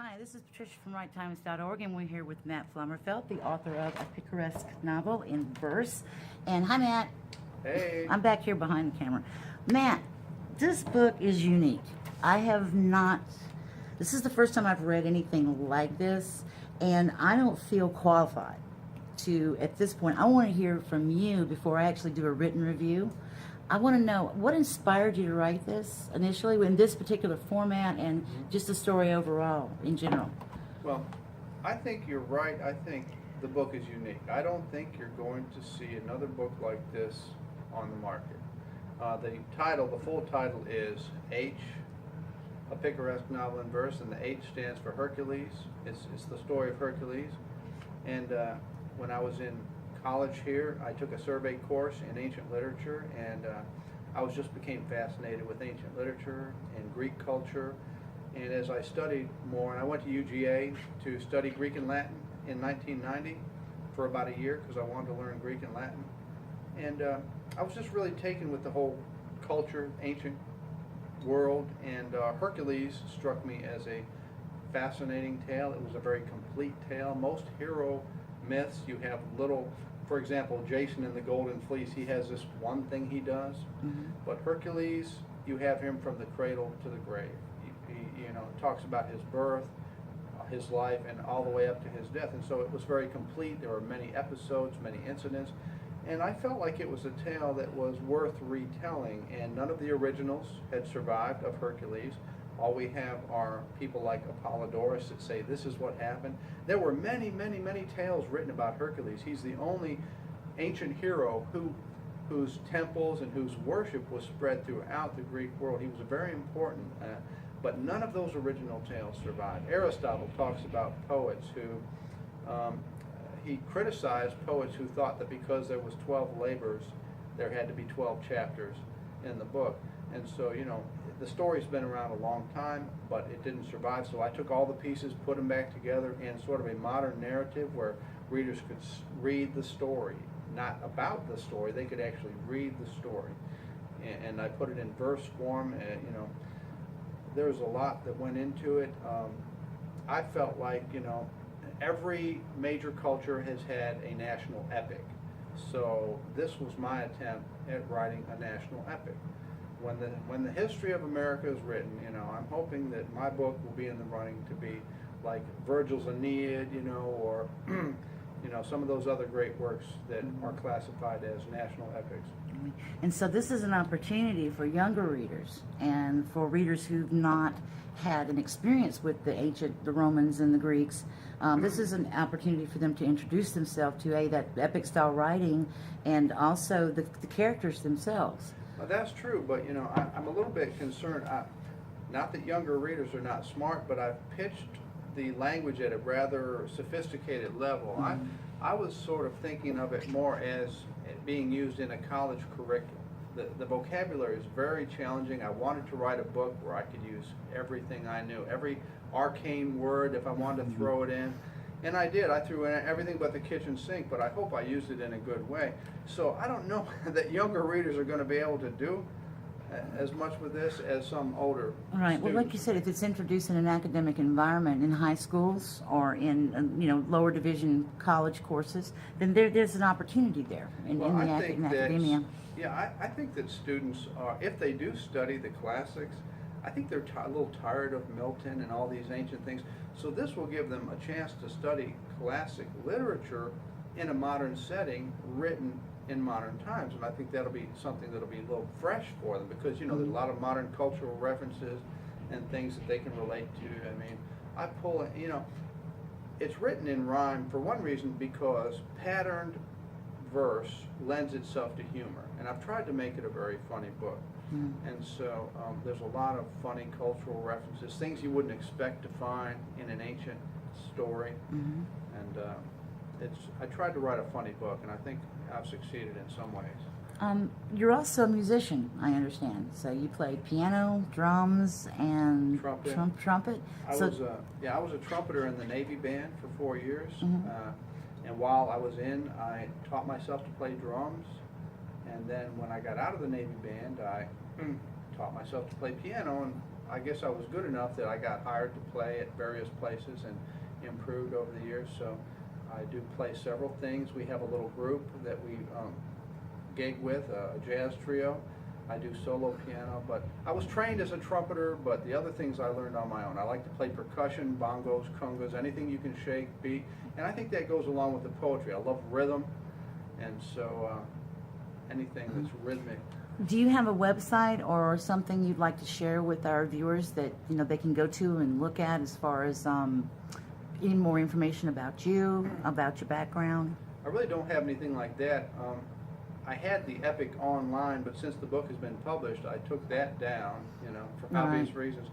Hi, this is Patricia from WriteTimes.org, and we're here with Matt Flumerfelt, the author of a Picaresque Novel in verse. And hi, Matt. Hey. I'm back here behind the camera. Matt, this book is unique. I have not, this is the first time I've read anything like this, and I don't feel qualified to, at this point, I want to hear from you before I actually do a written review. I want to know what inspired you to write this initially in this particular format and just the story overall in general. Well, I think you're right. I think the book is unique. I don't think you're going to see another book like this on the market. The full title is H, a Picaresque Novel in verse, and the H stands for Hercules. It's the story of Hercules. And when I was in college here, I took a survey course in ancient literature, and I became fascinated with ancient literature and Greek culture. And as I studied more, and I went to UGA to study Greek and Latin in 1990 for about a year because I wanted to learn Greek and Latin. And I was just really taken with the whole culture, ancient world, and Hercules struck me as a fascinating tale. It was a very complete tale. Most hero myths, you have little, for example, Jason in the Golden Fleece, he has this one thing he does. But Hercules, you have him from the cradle to the grave. He talks about his birth, his life, and all the way up to his death. And so it was very complete. There were many episodes, many incidents, and I felt like it was a tale that was worth retelling, and none of the originals had survived of Hercules. All we have are people like Apollodorus that say this is what happened. There were many, many, many tales written about Hercules. He's the only ancient hero whose temples and whose worship was spread throughout the Greek world. He was very important, but none of those original tales survived. Aristotle talks about poets who, he criticized poets who thought that because there was 12 labors, there had to be 12 chapters in the book. And so, the story's been around a long time, but it didn't survive. So I took all the pieces, put them back together in sort of a modern narrative where readers could read the story, not about the story. They could actually read the story. And I put it in verse form. There was a lot that went into it. I felt like, every major culture has had a national epic. So this was my attempt at writing a national epic. When the history of America is written, I'm hoping that my book will be in the running to be like Virgil's Aeneid, or some of those other great works that are classified as national epics. And so this is an opportunity for younger readers and for readers who've not had an experience with the Romans and the Greeks. This is an opportunity for them to introduce themselves to that epic style writing and also the characters themselves. Well, that's true, but I'm a little bit concerned. Not that younger readers are not smart, but I've pitched the language at a rather sophisticated level. I was sort of thinking of it more as being used in a college curriculum. The vocabulary is very challenging. I wanted to write a book where I could use everything I knew, every arcane word if I wanted to throw it in. And I did. I threw in everything but the kitchen sink, but I hope I used it in a good way. So I don't know that younger readers are going to be able to do as much with this as some older Right. students. Well, like you said, if it's introduced in an academic environment in high schools or in lower division college courses, then there's an opportunity there in academia. Yeah, I think that students are, if they do study the classics, I think they're a little tired of Milton and all these ancient things. So this will give them a chance to study classic literature in a modern setting, written in modern times. And I think that'll be something that'll be a little fresh for them because, there's a lot of modern cultural references and things that they can relate to. I mean, I pull it, it's written in rhyme for one reason because patterned verse lends itself to humor. And I've tried to make it a very funny book. And so there's a lot of funny cultural references, things you wouldn't expect to find in an ancient story. And I tried to write a funny book, and I think I've succeeded in some ways. You're also a musician, I understand. So you play piano, drums, and trumpet. I was a trumpeter in the Navy band for 4 years. And while I was I taught myself to play drums. And then when I got out of the Navy band, I taught myself to play piano, and I guess I was good enough that I got hired to play at various places and improved over the years. So I do play several things. We have a little group that we gig with, a jazz trio. I do solo piano, but I was trained as a trumpeter, but the other things I learned on my own. I like to play percussion, bongos, congas, anything you can shake, beat, and I think that goes along with the poetry. I love rhythm, and so anything that's rhythmic. Do you have a website or something you'd like to share with our viewers that they can go to and look at as far as getting more information about you, about your background? I really don't have anything like that. I had the Epic online, but since the book has been published, I took that down, for obvious reasons.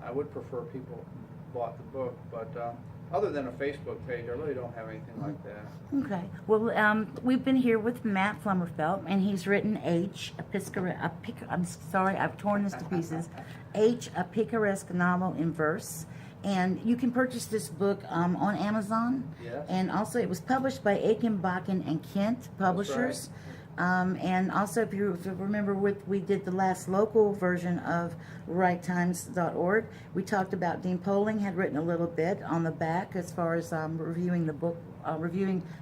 I would prefer people bought the book, but other than a Facebook page, I really don't have anything like that. Okay. Well, we've been here with Matt Flumerfelt, and he's written I'm sorry, I've torn this to pieces. A Picaresque Novel in Verse. And you can purchase this book on Amazon. Yes. And also, it was published by Aiken, Bakken, and Kent Publishers. And also, if you remember, we did the last local version of righttimes.org. We talked about Dean Poling had written a little bit on the back as far as reviewing the book,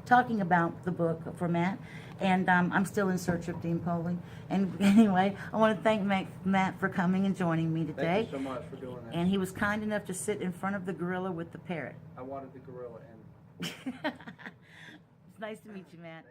talking about the book for Matt. And I'm still in search of Dean Poling. And anyway, I want to thank Matt for coming and joining me today. Thank you so much for doing that. And he was kind enough to sit in front of the gorilla with the parrot. I wanted the gorilla, and It's nice to meet you, Matt.